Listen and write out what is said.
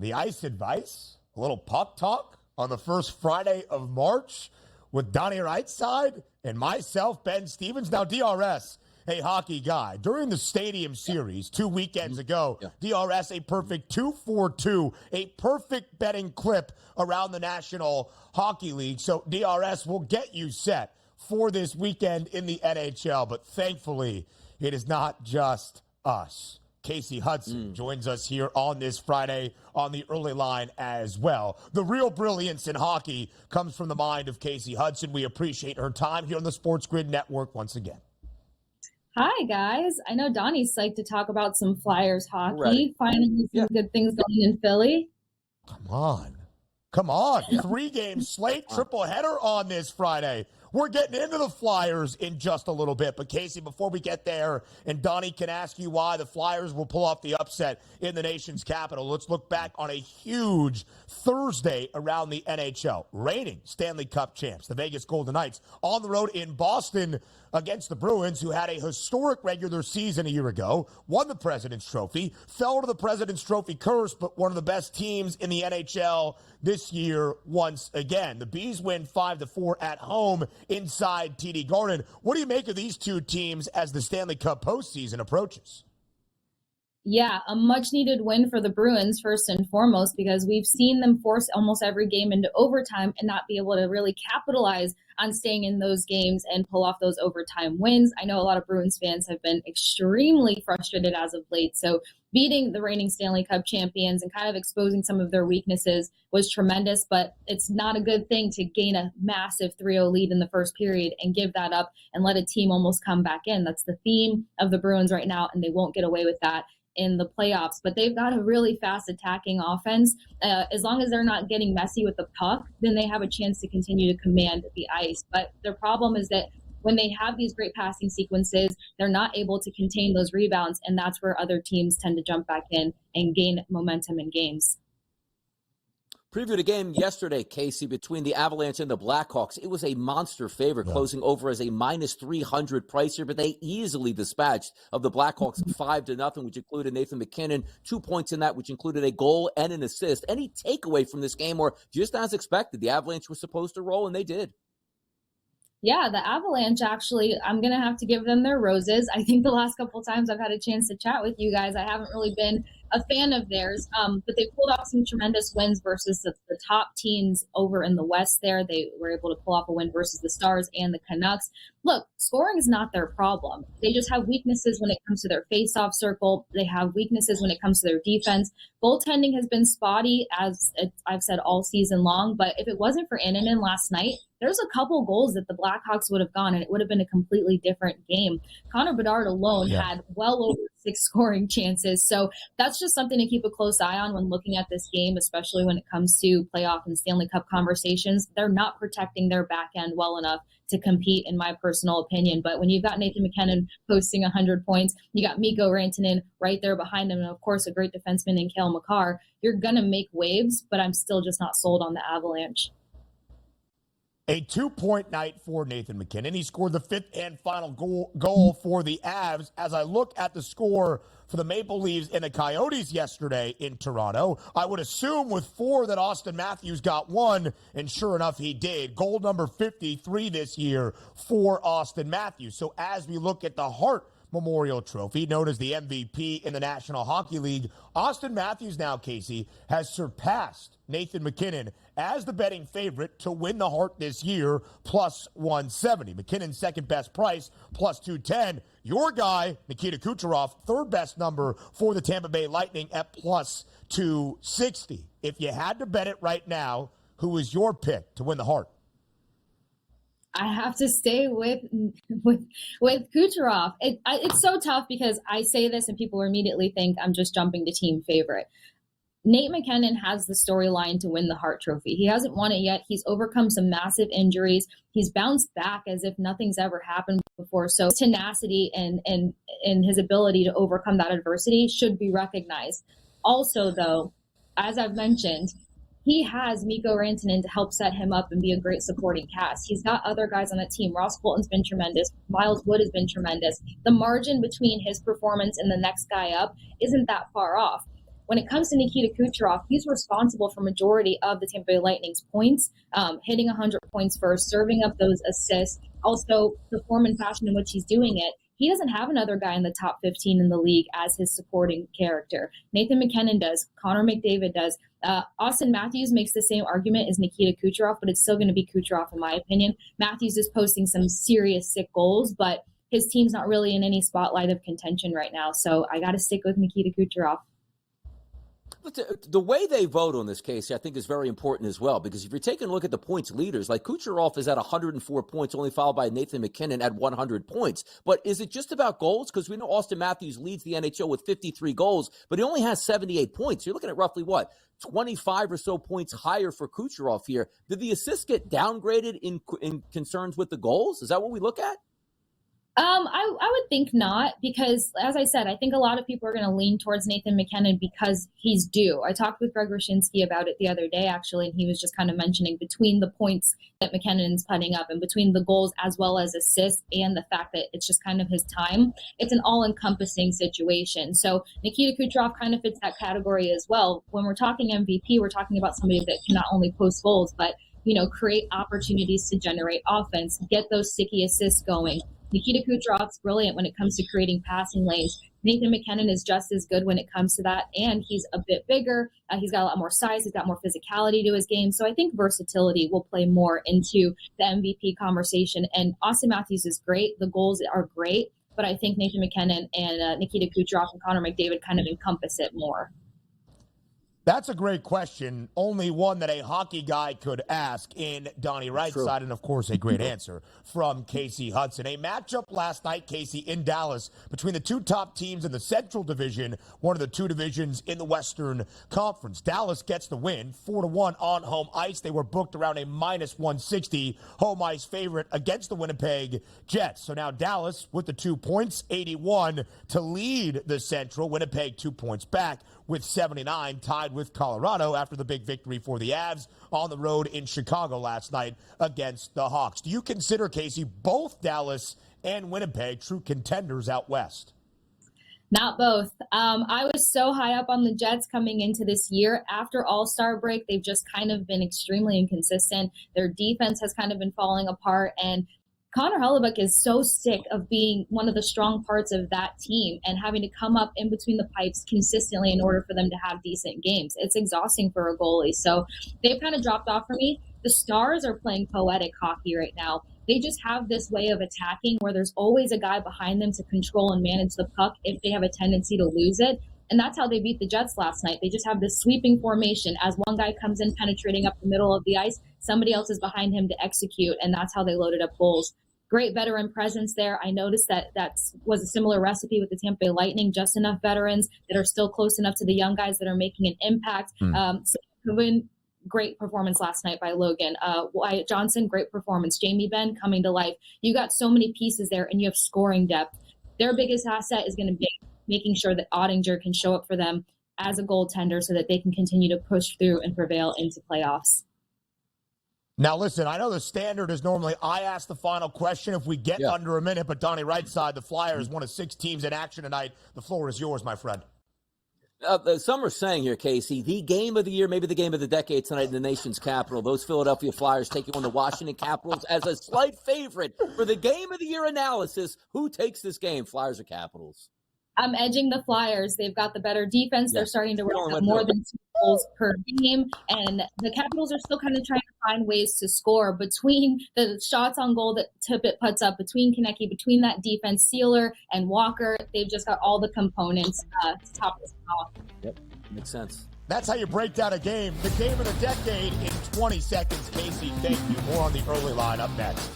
the ice advice, a little puck talk on the first Friday of March with Donnie Rightside and myself, Ben Stevens. Now, DRS, a hockey guy. During the Stadium Series 2 weekends ago, DRS, a perfect 2-4-2, a perfect betting clip around the National Hockey League. So DRS will get you set for this weekend in the NHL. But thankfully, it is not just us. Kasey Hudson joins us here on this Friday on the early line as well. The real brilliance in hockey comes from the mind of Kasey Hudson. We appreciate her time here on the SportsGrid Network once again. Hi, guys. I know Donnie's psyched to talk about some Flyers hockey. Finally, some good things going in Philly. Come on. 3-game slate, triple header on this Friday. We're getting into the Flyers in just a little bit. But, Kasey, before we get there, and Donnie can ask you why the Flyers will pull off the upset in the nation's capital, let's look back on a huge Thursday around the NHL. Reigning Stanley Cup champs, the Vegas Golden Knights, on the road in Boston against the Bruins, who had a historic regular season a year ago, won the President's Trophy, fell to the President's Trophy curse, but one of the best teams in the NHL this year once again. The Bees win 5-4 at home inside TD Garden. What do you make of these two teams as the Stanley Cup postseason approaches? Yeah, a much-needed win for the Bruins, first and foremost, because we've seen them force almost every game into overtime and not be able to really capitalize on staying in those games and pull off those overtime wins. I know a lot of Bruins fans have been extremely frustrated as of late, so beating the reigning Stanley Cup champions and kind of exposing some of their weaknesses was tremendous, but it's not a good thing to gain a massive 3-0 lead in the first period and give that up and let a team almost come back in. That's the theme of the Bruins right now, and they won't get away with that in the playoffs. But they've got a really fast attacking offense. As long as they're not getting messy with the puck, then they have a chance to continue to command the ice. But their problem is that when they have these great passing sequences, they're not able to contain those rebounds, and that's where other teams tend to jump back in and gain momentum in games. Previewed a game yesterday, Kasey, between the Avalanche and the Blackhawks. It was a monster favorite, closing over as a minus 300 price here, but they easily dispatched of the Blackhawks 5-0, which included Nathan MacKinnon, 2 points in that, which included a goal and an assist. Any takeaway from this game, or just as expected, the Avalanche was supposed to roll, and they did? Yeah, the Avalanche, actually, I'm going to have to give them their roses. I think the last couple of times I've had a chance to chat with you guys, I haven't really been a fan of theirs, but they pulled off some tremendous wins versus the top teams over in the West there. They were able to pull off a win versus the Stars and the Canucks. Look, scoring is not their problem. They just have weaknesses when it comes to their face-off circle. They have weaknesses when it comes to their defense. Goaltending has been spotty, as I've said all season long, but if it wasn't for Annunen last night, there's a couple goals that the Blackhawks would have gone, and it would have been a completely different game. Connor Bedard alone had well over 6 scoring chances. So that's just something to keep a close eye on when looking at this game, especially when it comes to playoff and Stanley Cup conversations. They're not protecting their back end well enough to compete, in my personal opinion. But when you've got Nathan MacKinnon posting 100 points, you got Mikko Rantanen right there behind him, and of course a great defenseman in Cale Makar, you're going to make waves, but I'm still just not sold on the Avalanche. A 2-point night for Nathan MacKinnon. He scored the 5th and final goal for the Avs. As I look at the score for the Maple Leafs and the Coyotes yesterday in Toronto, I would assume with 4 that Austin Matthews got 1, and sure enough, he did. Goal number 53 this year for Austin Matthews. So as we look at the Hart Memorial Trophy, known as the MVP in the National Hockey League, Austin Matthews now, Kasey, has surpassed Nathan MacKinnon as the betting favorite to win the Hart this year, plus 170. McKinnon's second best price, plus 210. Your guy, Nikita Kucherov, third best number for the Tampa Bay Lightning at plus 260. If you had to bet it right now, who is your pick to win the Hart? I have to stay with Kucherov. It's so tough because I say this and people immediately think I'm just jumping to team favorite. Nate MacKinnon has the storyline to win the Hart Trophy. He hasn't won it yet. He's overcome some massive injuries. He's bounced back as if nothing's ever happened before. So his tenacity and his ability to overcome that adversity should be recognized. Also, though, as I've mentioned, he has Mikko Rantanen to help set him up and be a great supporting cast. He's got other guys on the team. Ross Bolton's been tremendous. Miles Wood has been tremendous. The margin between his performance and the next guy up isn't that far off. when it comes to Nikita Kucherov, he's responsible for majority of the Tampa Bay Lightning's points, hitting 100 points first, serving up those assists, also the form and fashion in which he's doing it. He doesn't have another guy in the top 15 in the league as his supporting character. Nathan McKinnon does. Connor McDavid does. Austin Matthews makes the same argument as Nikita Kucherov, but it's still going to be Kucherov in my opinion. Matthews is posting some serious sick goals, but his team's not really in any spotlight of contention right now. So I got to stick with Nikita Kucherov. The way they vote on this case, I think, is very important as well, because if you're taking a look at the points leaders, like Kucherov is at 104 points, only followed by Nathan McKinnon at 100 points. But is it just about goals? Because we know Austin Matthews leads the NHL with 53 goals, but he only has 78 points. You're looking at roughly, 25 or so points higher for Kucherov here. Did the assists get downgraded in concerns with the goals? Is that what we look at? I would think not, because as I said, I think a lot of people are going to lean towards Nathan McKinnon because he's due. I talked with Greg Wyshynski about it the other day, actually, and he was just kind of mentioning between the points that McKinnon's putting up and between the goals as well as assists and the fact that it's just kind of his time, it's an all-encompassing situation. So Nikita Kucherov kind of fits that category as well. When we're talking MVP, we're talking about somebody that can not only post goals, but create opportunities to generate offense, get those sticky assists going. Nikita Kucherov's brilliant when it comes to creating passing lanes. Nathan McKinnon is just as good when it comes to that, and he's a bit bigger. He's got a lot more size. He's got more physicality to his game. So I think versatility will play more into the MVP conversation. And Austin Matthews is great. The goals are great. But I think Nathan McKinnon and Nikita Kucherov and Connor McDavid kind of encompass it more. That's a great question. Only one that a hockey guy could ask in Donnie Wright's side, and of course a great answer from Kasey Hudson. A matchup last night, Kasey, in Dallas between the two top teams in the Central Division, one of the two divisions in the Western Conference. Dallas gets the win, 4-1 on home ice. They were booked around a -160 home ice favorite against the Winnipeg Jets. So now Dallas with the 2 points, 81 to lead the Central. Winnipeg 2 points back with 79, tied with Colorado after the big victory for the Avs on the road in Chicago last night against the Hawks. Do you consider, Kasey, both Dallas and Winnipeg true contenders out west? Not both. I was so high up on the Jets coming into this year. After All-Star break, they've just kind of been extremely inconsistent. Their defense has kind of been falling apart, and Connor Hellebuyck is so sick of being one of the strong parts of that team and having to come up in between the pipes consistently in order for them to have decent games. It's exhausting for a goalie. So they've kind of dropped off for me. The Stars are playing poetic hockey right now. They just have this way of attacking where there's always a guy behind them to control and manage the puck if they have a tendency to lose it. And that's how they beat the Jets last night. They just have this sweeping formation. As one guy comes in penetrating up the middle of the ice, somebody else is behind him to execute, and that's how they loaded up goals. Great veteran presence there. I noticed that was a similar recipe with the Tampa Bay Lightning, just enough veterans that are still close enough to the young guys that are making an impact. Great performance last night by Logan. Wyatt Johnson, great performance. Jamie Benn coming to life. You got so many pieces there, and you have scoring depth. Their biggest asset is going to be making sure that Ottinger can show up for them as a goaltender so that they can continue to push through and prevail into playoffs. Now, listen, I know the standard is normally I ask the final question if we get under a minute, but Donnie Wright's side, the Flyers, one of 6 teams in action tonight. The floor is yours, my friend. Some are saying here, Kasey, the game of the year, maybe the game of the decade tonight in the nation's capital. Those Philadelphia Flyers taking on the Washington Capitals as a slight favorite for the game of the year analysis. Who takes this game, Flyers or Capitals? I'm edging the Flyers. They've got the better defense. They're starting to run more than 2 goals per game. And the Capitals are still kind of trying to find ways to score between the shots on goal that Tippett puts up, between Konecny, between that defense, Sealer and Walker. They've just got all the components to top this off. Yep, makes sense. That's how you break down a game. The game of the decade in 20 seconds. Kasey, thank you. More on the early line up next.